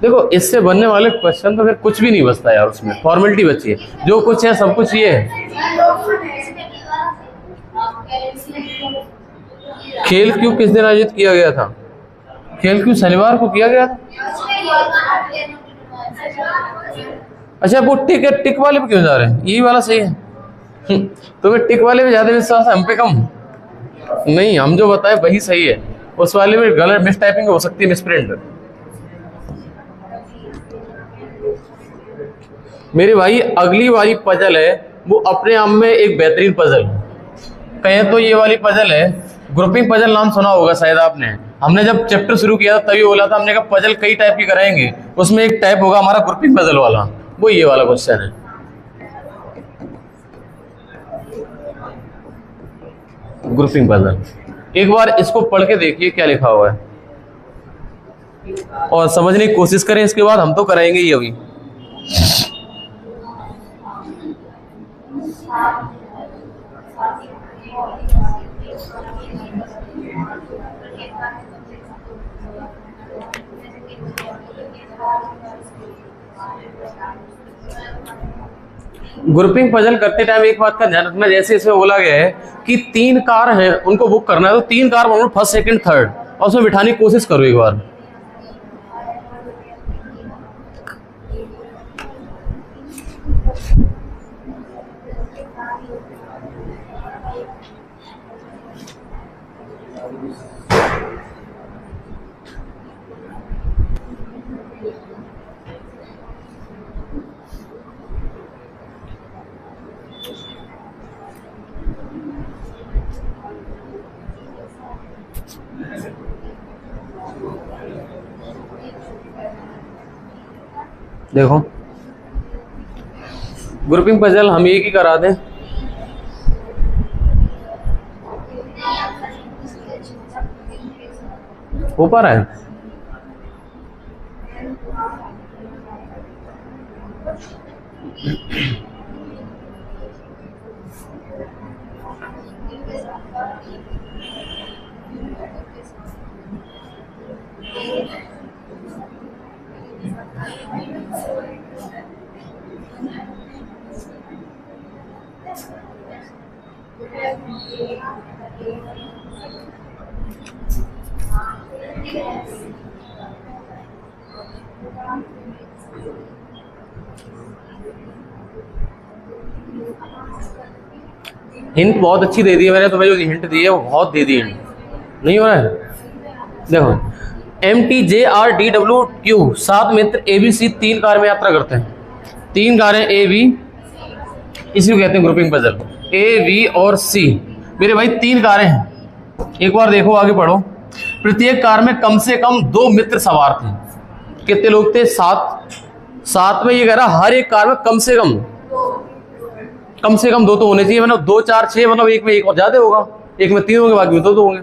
देखो इससे बनने वाले क्वेश्चन तो फिर कुछ भी नहीं बचता यार, उसमें फॉर्मेलिटी बची है, जो कुछ है सब कुछ ये है। खेल क्यों किस दिन आयोजित किया गया था? खेल क्यों शनिवार को किया गया था? अच्छा वो टिक वाले पे क्यों जा रहे हैं? यही वाला सही है। तो टिक वाले पे ज्यादा विश्वास है, हम पे कम नहीं, हम जो बताए वही सही है, उस वाले में गलत मिस टाइपिंग हो सकती है, मिस प्रिंट। मेरे भाई अगली वाली पजल है वो अपने आप में एक बेहतरीन पजल, कहें तो ये वाली पजल है, ग्रुपिंग पजल नाम सुना होगा शायद आपने। हमने जब चैप्टर शुरू किया था तभी बोला था, हमने कहा पजल कई टाइप की कराएंगे, उसमें एक टाइप होगा हमारा ग्रुपिंग पजल वाला, वो ये वाला क्वेश्चन है। ग्रुपिंग पजल, एक बार इसको पढ़ के देखिए क्या लिखा हुआ है और समझने की कोशिश करें, इसके बाद हम तो कराएंगे ही अभी। ग्रुपिंग पजल करते टाइम एक बात का ध्यान रखना, जैसे इसमें बोला गया है कि 3 कार हैं उनको बुक करना है, तो 3 कार बनाओ फर्स्ट सेकंड थर्ड और उसमें बिठाने की कोशिश करो एक बार। देखो ग्रुपिंग पजल हम एक ही करा दें, हो पा रहा है? हिंट बहुत अच्छी दे दी है मैंने तुम्हें, जो हिंट दी है वो बहुत दे दी हिंट, नहीं हो रहा है? देखो MTJRDWQ 7 मित्र ABC 3 कार में यात्रा करते हैं, 3 कारें AB, इसी को कहते हैं ग्रुपिंग पजल, A, B और C। मेरे भाई 3 कारें हैं, एक बार देखो आगे पढ़ो। प्रत्येक कार में कम से कम 2 मित्र सवार थे। कितने लोग थे? 7 में ये कह रहा हर एक कार में कम से कम 2 तो होने चाहिए, मतलब 2 4 6, मतलब एक में एक और ज्यादा होगा, एक में 3 होंगे बाकी में 2 होंगे।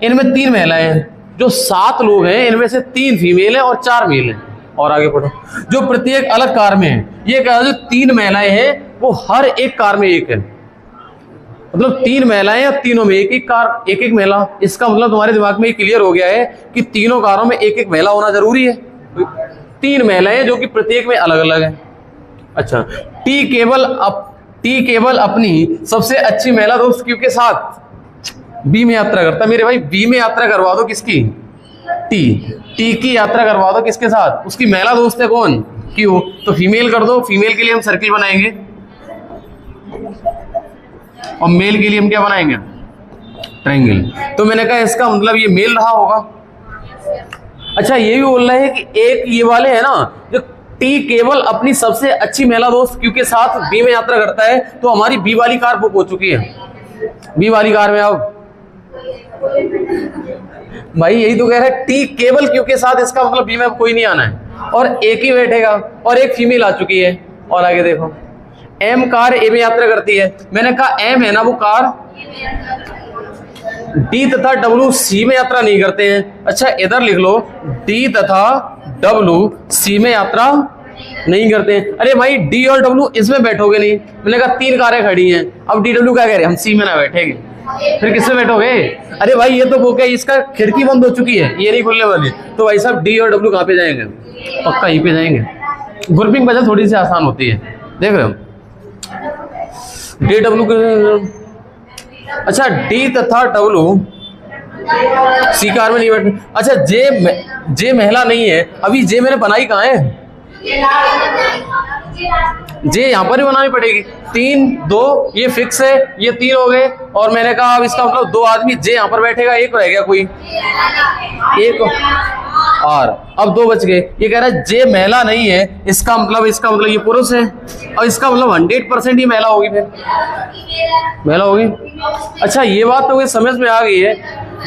इनमें 3 महिलाएं हैं, जो 7 लोग हैं इनमें से 3 फीमेल हैं और 4 मेल हैं। और आगे पढ़ो, जो प्रत्येक अलग कार में है, ये कह रहा जो 3 महिलाएं हैं वो हर एक कार में एक है, मतलब 3 महिलाएं और तीनों में एक एक कार, एक एक महिला। इसका मतलब तुम्हारे दिमाग में ये क्लियर हो गया है कि तीनों कारों में एक एक महिला होना जरूरी है। 3 महिलाएं जो कि प्रत्येक में अलग अलग है। अच्छा टी केवल अपनी सबसे अच्छी महिला दोस्त क्यों के साथ बी में यात्रा करता। मेरे भाई बी में यात्रा करवा दो किसकी? टी की यात्रा करवा दो किसके साथ, उसकी महिला दोस्त है कौन, क्यू, तो फीमेल कर दो। फीमेल के लिए हम सर्किल बनाएंगे और मेल के लिए हम क्या बनाएंगे, ट्रायंगल। तो मैंने कहा इसका मतलब ये मेल रहा होगा। अच्छा ये भी बोल रहे हैं कि एक ये वाले है ना, जो टी केवल अपनी सबसे अच्छी महिला दोस्त क्यू के साथ बी में यात्रा करता है, तो हमारी बी वाली कार बुक हो चुकी है। बी वाली कार में अब भाई यही तो कह रहा है, टी केवल क्यू के साथ, इसका मतलब बी में कोई नहीं आना है और एक ही बैठेगा और एक फीमेल आ चुकी है। और आगे देखो, एम कार ए में यात्रा करती है। मैंने कहा एम है ना वो कार, डी तथा डब्ल्यू सी में यात्रा नहीं करते हैं। अच्छा इधर लिख लो, डी तथा डब्ल्यू सी में यात्रा नहीं करते हैं। अरे भाई डी और डब्ल्यू इसमें बैठोगे नहीं। मैंने कहा 3 कारें खड़ी हैं, अब डी डब्ल्यू क्या कह रहे हैं, हम सी में ना बैठेंगे, फिर किसमें बैठोगे। अरे भाई ये तो वो क्या, इसका खिड़की बंद हो चुकी है, ये नहीं खुलने वाली, तो भाई साहब डी और डब्ल्यू कहाँ पे जाएंगे, पक्का यहीं पे जाएंगे। ग्रुपिंग वजह थोड़ी सी आसान होती है, देख रहे हो। डी डब्ल्यू के, अच्छा डी तथा डब्ल्यू सी कार में नहीं बैठे। अच्छा जे महिला नहीं है, अभी जे मैंने बनाई कहाँ है, जे यहाँ पर ही बनानी पड़ेगी। 3 2 ये फिक्स है, ये 3 हो गए। और मैंने कहा अब इसका मतलब 2 आदमी, जे यहाँ पर बैठेगा, एक रह गया कोई, एक और अब 2 बच गए। ये कह रहा है जे महिला नहीं है, इसका मतलब ये पुरुष है, और इसका मतलब 100% ही महिला होगी, फिर महिला होगी। अच्छा ये बात तो मुझे समझ में आ गई है,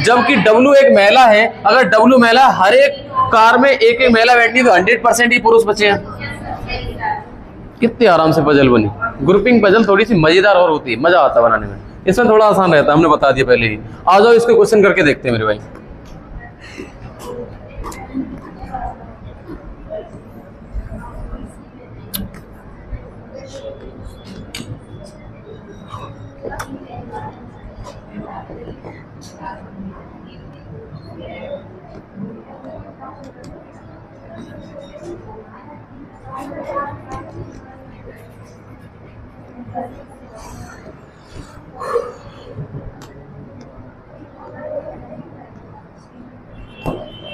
जबकि डब्ल्यू एक महिला है, अगर डब्ल्यू महिला, हर एक कार में एक एक महिला बैठनी, तो 100% ही पुरुष बचे हैं। कितनी आराम से पजल बनी। ग्रुपिंग पजल थोड़ी सी मजेदार और होती है, मजा आता है बनाने में, इसमें थोड़ा आसान रहता है, हमने बता दिया पहले ही। आ जाओ इसको क्वेश्चन करके देखते हैं मेरे भाई।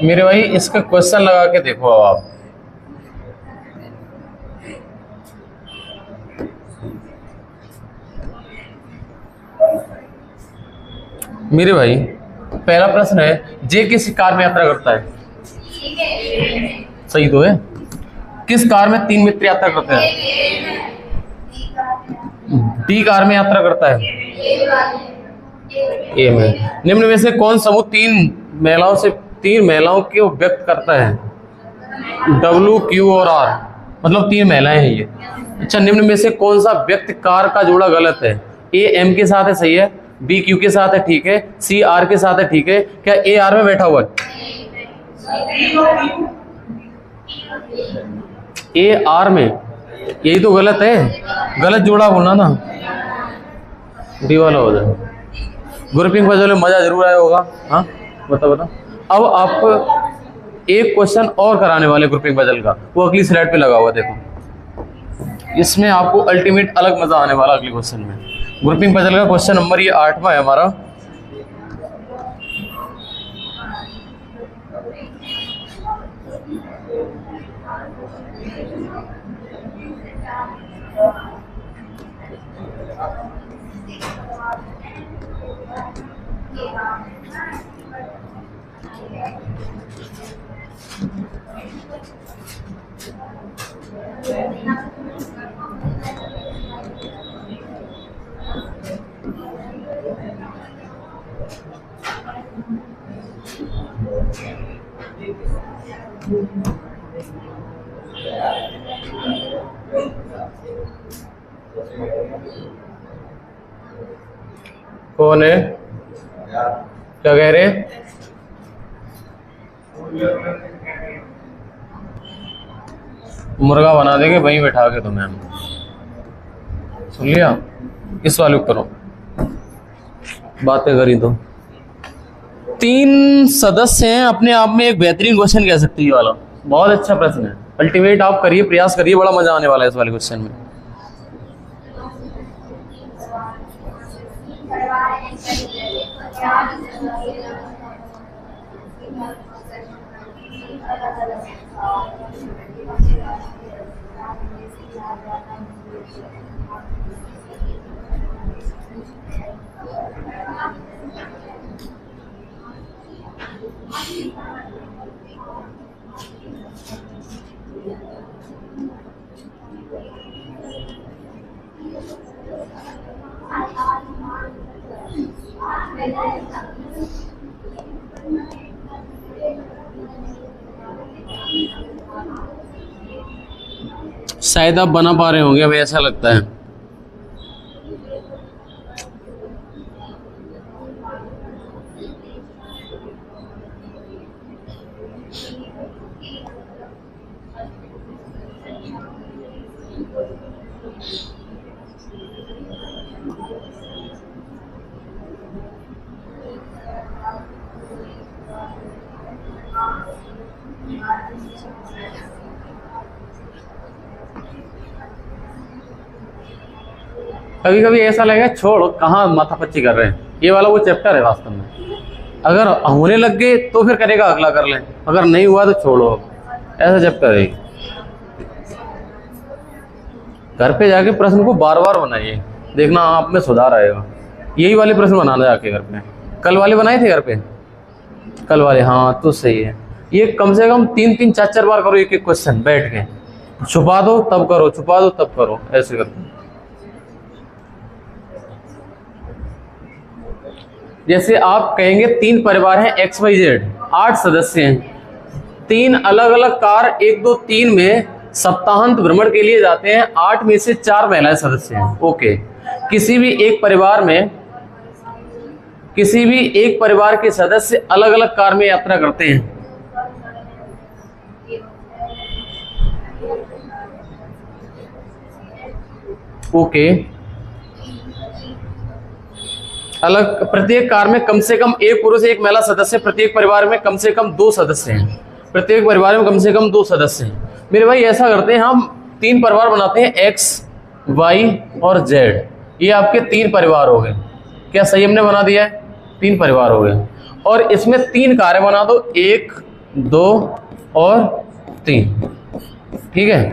मेरे भाई इसका क्वेश्चन लगा के देखो अब आप। मेरे भाई पहला प्रश्न है, जे किस कार में यात्रा करता है, सही तो है। किस कार में 3 मित्र यात्रा करते हैं, डी कार में यात्रा करता है, ए में। निम्न में से कौन समूह 3 महिलाओं को व्यक्त करता है, डब्ल्यू क्यू और आर, मतलब 3 महिलाएं हैं ये। अच्छा निम्न में से कौन सा व्यक्त कार का जोड़ा गलत है, ए एम के साथ है, सही है, बी क्यू के साथ है, ठीक है, सी आर के साथ है, ठीक है, क्या ए आर में बैठा हुआ है, ए आर में, यही तो गलत है, गलत जोड़ा बोलना ना, डी वाला हो जाए। ग्रुपिंग पजल में मजा जरूर आया होगा, हाँ बता। अब आपको एक क्वेश्चन और कराने वाले ग्रुपिंग पजल का, वो अगली स्लाइड पे लगा हुआ, देखो इसमें आपको अल्टीमेट अलग मजा आने वाला अगले क्वेश्चन में। ग्रुपिंग पजल का क्वेश्चन नंबर ये 8वां है हमारा। कौन है, क्या कह रहे हैं, मुर्गा बना देंगे वहीं बैठा के तुम्हें, हम सुन लिया। इस वाले ऊपर हो बातें करी तो 3 सदस्य हैं, अपने आप में एक बेहतरीन क्वेश्चन कह सकते हैं, ये वाला बहुत अच्छा प्रश्न है। अल्टीमेट आप करिए, प्रयास करिए, बड़ा मजा आने वाला है इस वाले क्वेश्चन में। शायद आप बना पा रहे होंगे, हमें ऐसा लगता है। कभी कभी ऐसा लगेगा छोड़ो, कहाँ माथापच्ची कर रहे हैं, ये वाला वो चैप्टर है वास्तव में। अगर होने लग गए तो फिर करेगा अगला कर लें, अगर नहीं हुआ तो छोड़ो, ऐसा चैप्टर है। घर पे जाके प्रश्न को बार बार बनाइए, देखना आप में सुधार आएगा। यही वाले प्रश्न बनाना जाके घर पे। कल वाले बनाए थे घर पे, कल वाले, हाँ तो सही है। ये कम से कम 3-3 4-4 बार करो एक एक क्वेश्चन बैठ के, छुपा दो तब करो, छुपा दो तब करो, ऐसे करो। जैसे आप कहेंगे 3 परिवार हैं XYZ, 8 सदस्य हैं, 3 अलग अलग कार 1 2 3 में सप्ताहांत भ्रमण के लिए जाते हैं, 8 में से 4 महिलाएं सदस्य हैं। ओके, किसी भी एक परिवार के सदस्य अलग अलग कार में यात्रा करते हैं। ओके, अलग, प्रत्येक कार में कम से कम एक पुरुष एक महिला सदस्य, प्रत्येक परिवार में कम से कम 2 सदस्य हैं, प्रत्येक परिवार में कम से कम 2 सदस्य हैं। मेरे भाई ऐसा करते हैं, हम 3 परिवार बनाते हैं, X, Y और Z। ये आपके 3 परिवार हो गए। क्या सही हमने बना दिया है? 3 परिवार हो गए। और इसमें 3 कारें बना दो, 1 2 और 3। ठीक है,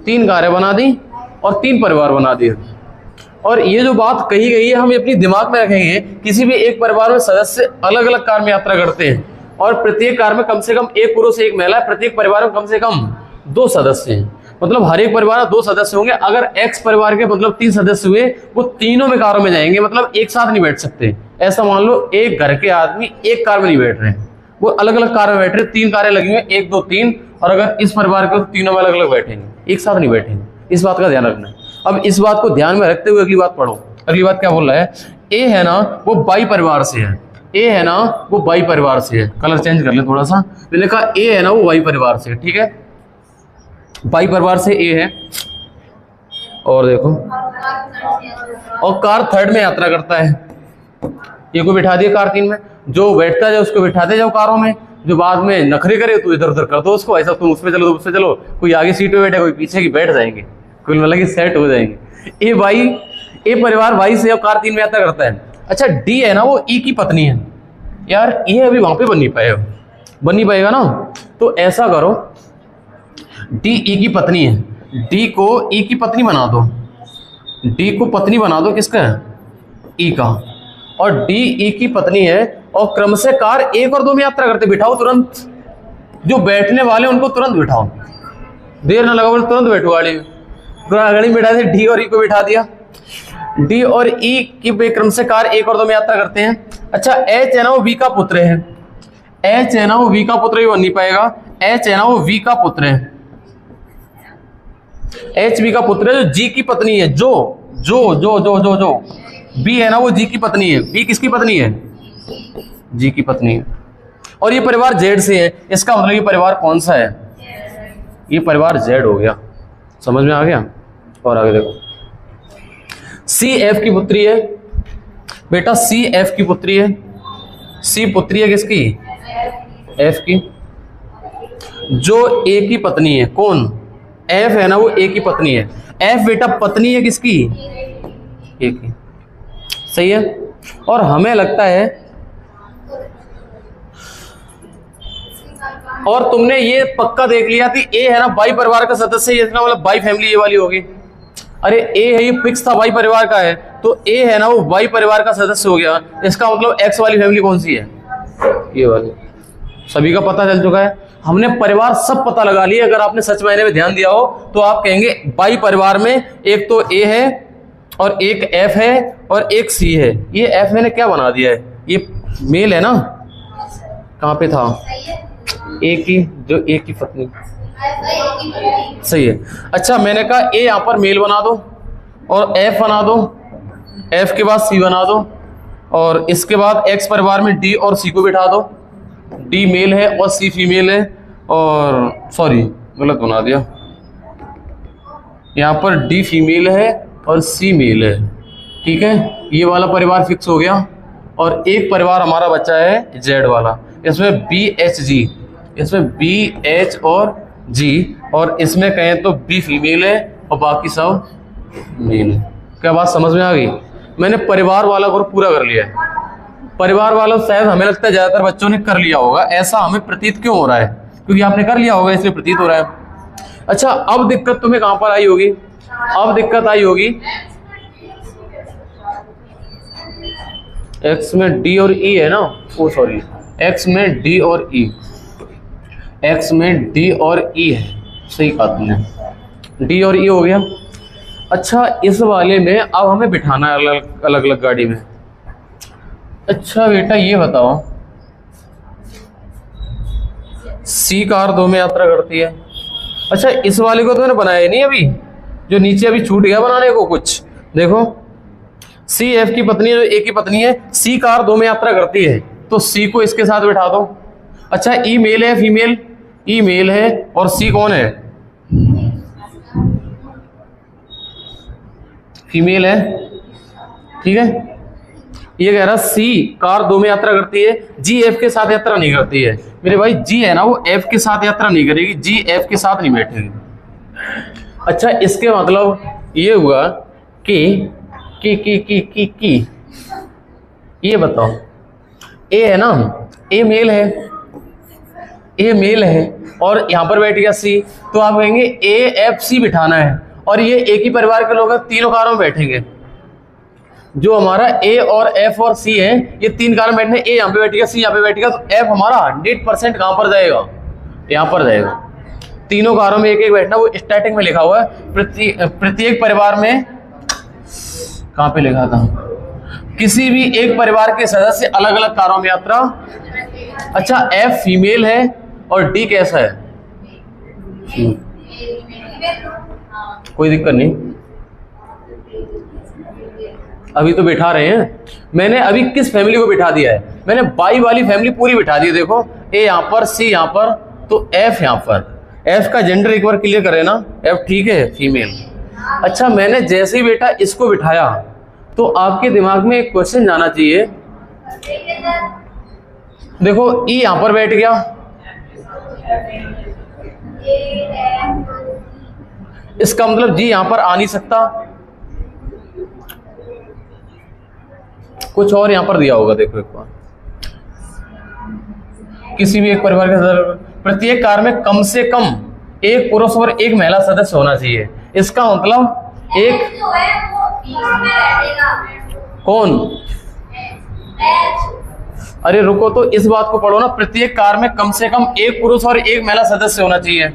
3 कारें बना दी और 3 परिवार बना दिए। और ये जो बात कही गई है हम अपनी दिमाग में रखेंगे, किसी भी एक परिवार में सदस्य अलग अलग कार में यात्रा करते हैं और प्रत्येक कार में कम से कम एक पुरुष एक महिला, प्रत्येक परिवार में कम से कम 2 सदस्य हैं। मतलब हर एक परिवार में 2 सदस्य होंगे। अगर X परिवार के मतलब 3 सदस्य हुए, वो तीनों में कारों में जाएंगे, मतलब एक साथ नहीं बैठ सकते। ऐसा मान लो एक घर के आदमी एक कार में नहीं बैठ रहे हैं, वो अलग अलग कार में बैठ रहे, 3 कारें लगी हुई, 1 2 3। और अगर इस परिवार के तो तीनों में अलग अलग बैठेंगे, एक साथ नहीं बैठेंगे। इस बात का ध्यान रखना है। अब इस बात को ध्यान में रखते हुए अगली बात पढ़ो। अगली बात क्या बोल रहा है? ए है ना वो बाई परिवार से है, ए है ना वो बाई परिवार से है। कलर चेंज कर ले थोड़ा सा। मैंने कहा ए है ना वो बाई परिवार से, ठीक है, बाई परिवार से ए है। और देखो, और कार 3rd में यात्रा करता है। ये को बिठा दिया कार 3 में, जो बैठता जाए उसको बिठाते जाओ कारों में, जो बाद में नखरे करे तो इधर उधर कर दो उसको, ऐसा तुम उस पे चलो, उस पे चलो, कोई आगे सीट पे बैठे कोई पीछे की, बैठ जाएंगे, कुल मिला के सेट हो जाएंगे। ए परिवार भाई से कार 3 में यात्रा करता है। अच्छा, डी है ना वो ई की पत्नी है। यार ये अभी वहां पे बन नहीं पाएगा ना, तो ऐसा करो, डी ई की पत्नी है, डी को ई की पत्नी बना दो, डी को पत्नी बना दो किसका? ई का। और डी ई की पत्नी है और क्रम से कार 1 और 2 में यात्रा करते। बिठाओ तुरंत, जो बैठने वाले उनको तुरंत बिठाओ, देर ना लगाओ, तुरंत बैठो गाड़ी में। गाड़ी में बिठा दिया, डी और ई को बिठा दिया। डी और ई की क्रम से कार 1 और 2 में यात्रा करते हैं। अच्छा, एच है ना वो वी का पुत्र है, एच है ना वो वी का पुत्र, ही बन नहीं पाएगा। एच है ना वो वी का पुत्र है, एच वी का पुत्र है, जो जी की पत्नी है। जो जो जो जो जो जो बी है ना वो जी की पत्नी है। बी किसकी पत्नी है? जी की पत्नी है। और ये परिवार जेड से है, इसका मतलब ये परिवार कौन सा है? ये परिवार जेड हो गया। समझ में आ गया? और आगे देखो, सी एफ की पुत्री है बेटा, सी एफ की पुत्री है। सी पुत्री है किसकी? एफ की। जो ए की पत्नी है, कौन? एफ है ना वो ए की पत्नी है। एफ बेटा पत्नी है किसकी? ए की। सही है। और हमें लगता है और तुमने ये पक्का देख लिया कि ए है ना वाई परिवार का सदस्य, ये इसका मतलब वाई फैमिली ये वाली होगी। अरे ए है, ये फिक्स था वाई परिवार का है, तो ए है ना वो वाई परिवार का सदस्य हो गया। इसका मतलब एक्स वाली फैमिली कौन सी है? ये वाली। सभी का पता चल चुका है, हमने परिवार सब पता लगा लिया। अगर आपने सच मायने में ध्यान दिया हो तो आप कहेंगे वाई परिवार में एक तो ए है और एक एफ है और एक सी है। ये एफ मैंने क्या बना दिया है, ये मेल है ना, कहाँ पे था, एक की, जो एक की पत्नी, सही है। अच्छा मैंने कहा ए यहाँ पर मेल बना दो और एफ बना दो, एफ के बाद सी बना दो, और इसके बाद एक्स परिवार में डी और सी को बिठा दो। डी मेल है और सी फीमेल है, और सॉरी गलत बना दिया, यहाँ पर डी फीमेल है और सी मेल है। ठीक है, ये वाला परिवार फिक्स हो गया। और एक परिवार हमारा बचा है जेड वाला, इसमें बी एच जी, इसमें बी एच और जी, और इसमें कहें तो बी फीमेल है और बाकी सब मेल है। क्या बात समझ में आ गई? मैंने परिवार वाला ग्रुप पूरा कर लिया है। परिवार वाला शायद हमें लगता है ज्यादातर बच्चों ने कर लिया होगा, ऐसा हमें प्रतीत क्यों हो रहा है? क्योंकि आपने कर लिया होगा इसलिए प्रतीत हो रहा है। अच्छा अब दिक्कत तुम्हें कहां पर आई होगी? अब दिक्कत आई होगी एक्स में डी और ई है ना, ओ सॉरी, एक्स में डी और ई, एक्स में डी और ई है, सही कहा तुमने, डी और ई हो गया। अच्छा इस वाले में अब हमें बिठाना है अलग अलग गाड़ी में। अच्छा बेटा ये बताओ, सी कार 2 में यात्रा करती है। अच्छा इस वाले को तो मैंने बनाया नहीं अभी, जो नीचे अभी छूट गया बनाने को कुछ, देखो सी एफ की पत्नी है, जो ए की पत्नी है, सी कार 2 में यात्रा करती है, तो सी को इसके साथ बिठा दो। अच्छा ई मेल है फीमेल? ई मेल है, और सी कौन है? फीमेल है। ठीक है, ये कह रहा सी कार 2 में यात्रा करती है, जी एफ के साथ यात्रा नहीं करती है। मेरे भाई जी है ना, वो एफ के साथ यात्रा नहीं करेगी, जी एफ के साथ नहीं बैठेगी। अच्छा इसके मतलब ये हुआ कि ये बताओ, ए है ना, ए मेल है, ए मेल है, और यहां पर बैठ गया सी, तो आप कहेंगे ए एफ सी बिठाना है, और ये एक ही परिवार के लोग हैं, तीनों कारों में बैठेंगे। जो हमारा ए और एफ और सी है, ये 3 कार में बैठने, ए यहाँ पे बैठेगा, सी यहाँ पे बैठेगा, तो एफ हमारा 100% कहां पर जाएगा? यहाँ पर जाएगा। तीनों कारों में एक एक बैठना, वो स्टैटिक में लिखा हुआ है। प्रत्येक परिवार में, कहां पे लिखा था, किसी भी एक परिवार के सदस्य अलग अलग कारों में यात्रा। अच्छा एफ फीमेल है और डी कैसा है? कोई दिक्कत नहीं, अभी तो बिठा रहे हैं। मैंने अभी किस फैमिली को बिठा दिया है? मैंने बाई वाली फैमिली पूरी बिठा दी है। देखो ए यहाँ पर, सी यहाँ पर, तो एफ यहाँ पर। एफ का जेंडर एक बार क्लियर करें ना, एफ ठीक है फीमेल। अच्छा मैंने जैसे ही बेटा इसको बिठाया तो आपके दिमाग में एक क्वेश्चन जाना चाहिए। देखो ई यहां पर बैठ गया, इसका मतलब जी यहां पर आ नहीं सकता, कुछ और यहां पर दिया होगा। देखो एक बार, किसी भी एक परिवार के सदस्य, प्रत्येक कार में कम से कम एक पुरुष और एक महिला सदस्य होना चाहिए। इसका मतलब एक कौन? अरे रुको तो इस बात को पढ़ो ना, प्रत्येक कार में कम से कम एक पुरुष और एक महिला सदस्य होना चाहिए।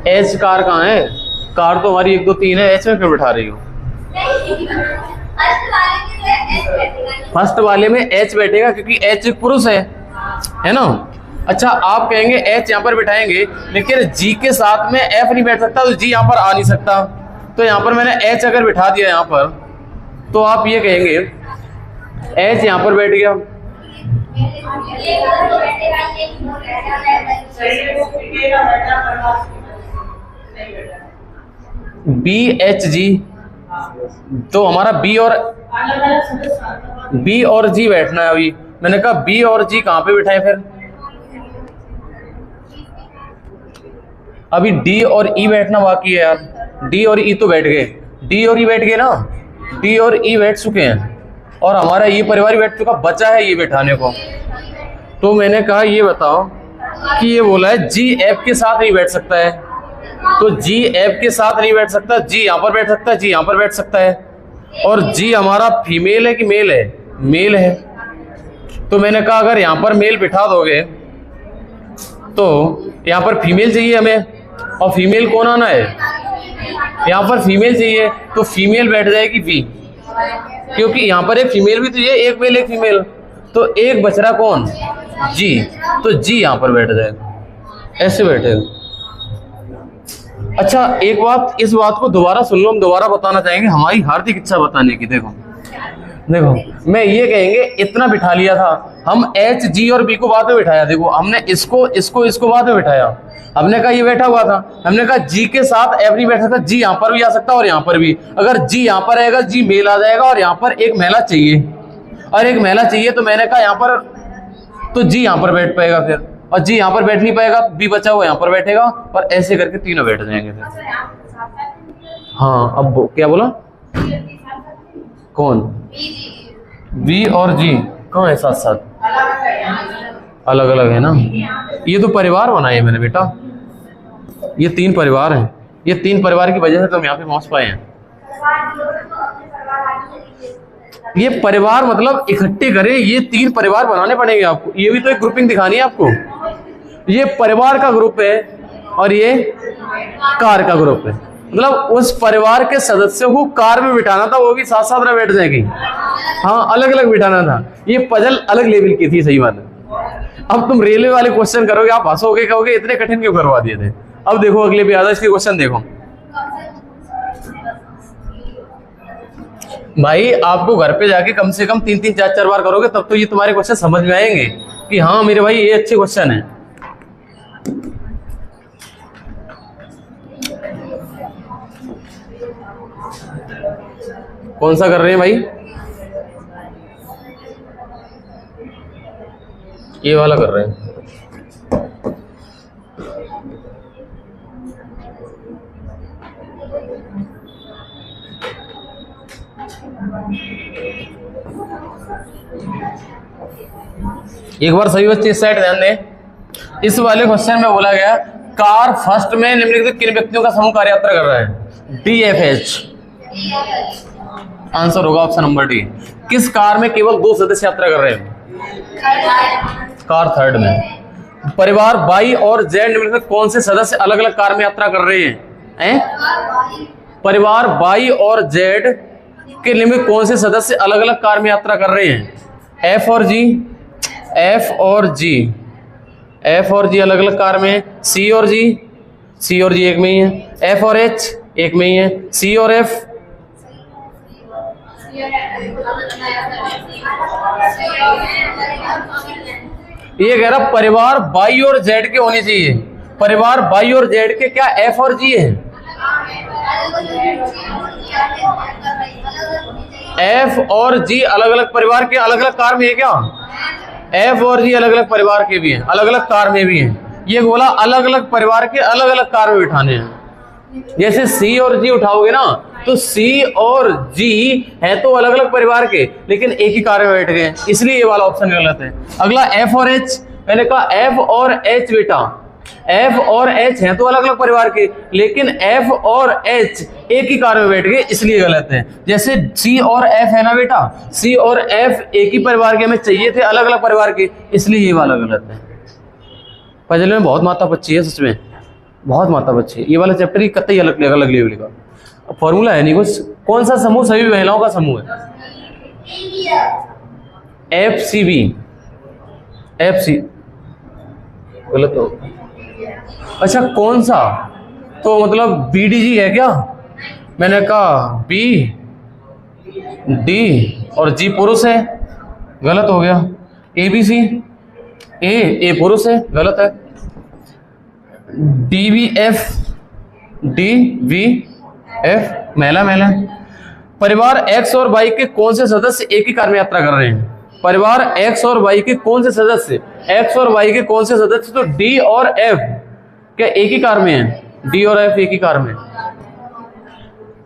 एच कार कहाँ है? कार तो हमारी 1 2 3 है, एच में क्यों बिठा रही हो? फर्स्ट वाले में एच बैठेगा क्योंकि एच एक पुरुष है ना। अच्छा आप कहेंगे एच यहाँ पर बिठाएंगे, लेकिन जी के साथ में एफ नहीं बैठ सकता, तो जी यहाँ पर आ नहीं सकता। तो यहाँ पर मैंने एच अगर बिठा दिया यहाँ पर, तो आप ये कहेंगे एच यहाँ पर बैठ गया, बी एच जी, तो हमारा बी और जी बैठना है। अभी मैंने कहा बी और जी कहाँ पे बिठाएं फिर? अभी डी और ई बैठना बाकी है यार। डी और ई तो बैठ गए, डी और ई बैठ गए ना, डी और ई बैठ चुके हैं। और हमारा ये परिवार बैठ चुका, बचा है ये बैठाने को। तो मैंने कहा ये बताओ कि ये बोला है जी एफ के साथ नहीं बैठ सकता है, तो जी एफ के साथ नहीं बैठ सकता, जी यहाँ पर बैठ सकता है, जी यहाँ पर बैठ सकता है। और जी हमारा फीमेल है कि मेल है? मेल है। तो मैंने कहा अगर यहाँ पर मेल बिठा दोगे तो यहाँ पर फीमेल चाहिए हमें, और फीमेल कौन आना है? यहाँ पर फीमेल चाहिए, तो फीमेल बैठ जाएगी बी, क्योंकि यहाँ पर एक फीमेल भी तो ये, एक मेल एक फीमेल, तो एक बच रहा कौन? जी, तो जी यहाँ पर बैठ जाएगा, ऐसे बैठेगा। अच्छा एक बात, इस बात को दोबारा सुन लो, हम दोबारा बताना चाहेंगे, हमारी हार्दिक इच्छा बताने की। देखो मैं ये कहेंगे इतना बिठा लिया था हम, एच जी और बी को बाद में बिठाया। देखो हमने इसको बाद में बिठाया, हमने कहा ये बैठा हुआ था, हमने कहा जी के साथ एफ नहीं बैठ सकता, जी यहाँ पर भी आ सकता और यहाँ पर भी। अगर जी यहाँ पर आएगा जी मेल आ जाएगा, और यहाँ पर एक महिला चाहिए, और एक महिला चाहिए, तो मैंने कहा यहाँ पर तो जी यहाँ पर बैठ पाएगा फिर, और जी यहाँ पर बैठ नहीं पाएगा, बी बचा हुआ यहाँ पर बैठेगा, और ऐसे करके तीनों बैठ जाएंगे फिर। हाँ अब क्या बोला? कौन? बी और जी कहाँ है? साथ साथ, अलग अलग है ना। ये तो परिवार बनाए मैंने बेटा, ये 3 परिवार हैं, ये 3 परिवार की वजह से तुम यहाँ पे पहुंच पाए हैं। ये परिवार मतलब इकट्ठे करें, ये 3 परिवार बनाने पड़ेंगे आपको। ये भी तो एक ग्रुपिंग दिखानी है आपको। ये परिवार का ग्रुप है और ये कार का ग्रुप है, मतलब उस परिवार के सदस्यों को कार में बिठाना था, वो भी साथ साथ में बैठ जाएगी। हाँ अलग अलग बिठाना था, ये पजल अलग लेवल की थी, सही बात है। अब तुम रेलवे वाले क्वेश्चन करोगे, आप हंसोगे, कहोगे इतने कठिन क्यों करवा दिए थे। अब देखो अगले भी आता है, इसके क्वेश्चन देखो भाई। आपको घर पे जाके कम से कम 3-3, 4-4 बार करोगे, तब तो ये तुम्हारे क्वेश्चन समझ में आएंगे कि हाँ मेरे भाई ये अच्छे क्वेश्चन है। कौन सा कर रहे हैं भाई? ये वाला कर रहे हैं। एक बार सभी बच्चे इस साइड ध्यान दें। इस वाले क्वेश्चन में बोला गया कार फर्स्ट में निम्नलिखित किन व्यक्तियों का समूह कार्य यात्रा कर रहा है? DFH। आंसर होगा ऑप्शन नंबर डी। किस कार में केवल 2 सदस्य यात्रा कर रहे हैं? कार थर्ड में। परिवार बाई और जेड निम्नलिखित कौन से सदस्य अलग अलग कार में यात्रा कर रहे हैं? परिवार बाई और जेड के निम्नलिखित कौन से सदस्य अलग अलग कार में यात्रा कर रहे हैं? एफ और जी, एफ और जी, एफ और जी अलग अलग कार में है। सी और जी, सी और जी एक में ही है। एफ और एच एक में ही है। सी और एफ, ये कह रहा परिवार बाई और जेड के होने चाहिए। परिवार बाई और जेड के क्या एफ और जी है? एफ और जी अलग अलग परिवार के अलग अलग कार में है क्या? एफ और जी अलग अलग परिवार के भी हैं, अलग अलग कार में भी हैं। ये बोला अलग अलग परिवार के अलग अलग कार में बिठाने हैं। जैसे सी और जी उठाओगे ना, तो सी और जी है तो अलग अलग परिवार के, लेकिन एक ही कार में बैठ गए, इसलिए ये वाला ऑप्शन गलत है। अगला एफ और एच, मैंने कहा एफ और एच बेटा, एफ और एच हैं तो अलग अलग परिवार के, लेकिन एफ और एच एक ही कार में बैठ गए, इसलिए गलत है। जैसे सी और एफ है ना बेटा, सी और एफ एक ही परिवार के, हमें चाहिए थे अलग अलग परिवार के, इसलिए ये वाला गलत है। पजल में बहुत माता बच्ची है, सच में बहुत माता बच्ची है। ये वाला चैप्टर ही कतई अलग अलग लेवल का फॉर्मूला है नहीं कुछ। कौन सा समूह सभी महिलाओं का समूह है? F C B, F C गलत हो। अच्छा कौन सा? तो मतलब BDG है क्या? मैंने कहा बी डी और जी पुरुष है, गलत हो गया। ABC, ए पुरुष है, गलत है। DVF, DVF महिला महिला। परिवार X और Y के कौन से सदस्य एक ही कार में यात्रा कर रहे हैं? परिवार X और Y के कौन से सदस्य, X और Y के कौन से सदस्य? तो D और F क्या एक ही कार में है? D और F एक ही कार में,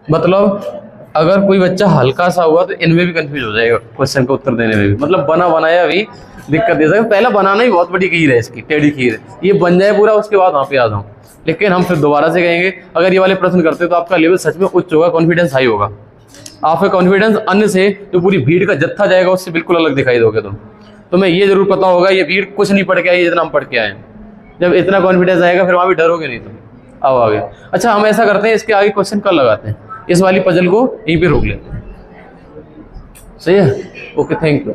मतलब अगर कोई बच्चा हल्का सा हुआ तो इनमें भी कंफ्यूज हो जाएगा, क्वेश्चन का उत्तर देने में भी, मतलब बना बनाया भी दिक्कत दे सकता। पहला बनाना ही बहुत बड़ी खीर है, इसकी टेढ़ी खीर है, ये बन जाए पूरा, उसके बाद वहाँ पे आ जाऊँ। लेकिन हम फिर दोबारा से कहेंगे, अगर ये वाले प्रश्न करते तो आपका लेवल सच में उच्च होगा, कॉन्फिडेंस हाई होगा। आपका कॉन्फिडेंस अन्य से, जो पूरी भीड़ का जत्था जाएगा, उससे बिल्कुल अलग दिखाई दोगे तुम। तुम्हें ये जरूर पता होगा ये भीड़ कुछ नहीं पढ़ के आई, जितना हम पढ़ के आए। जब इतना कॉन्फिडेंस आएगा फिर वहाँ भी डरोगे नहीं तुम। अब आ गया। अच्छा, हम ऐसा करते हैं, इसके आगे क्वेश्चन कल लगाते हैं, इस वाली पजल को यहीं पे रोक लेते हैं। सही है? Okay, thank you.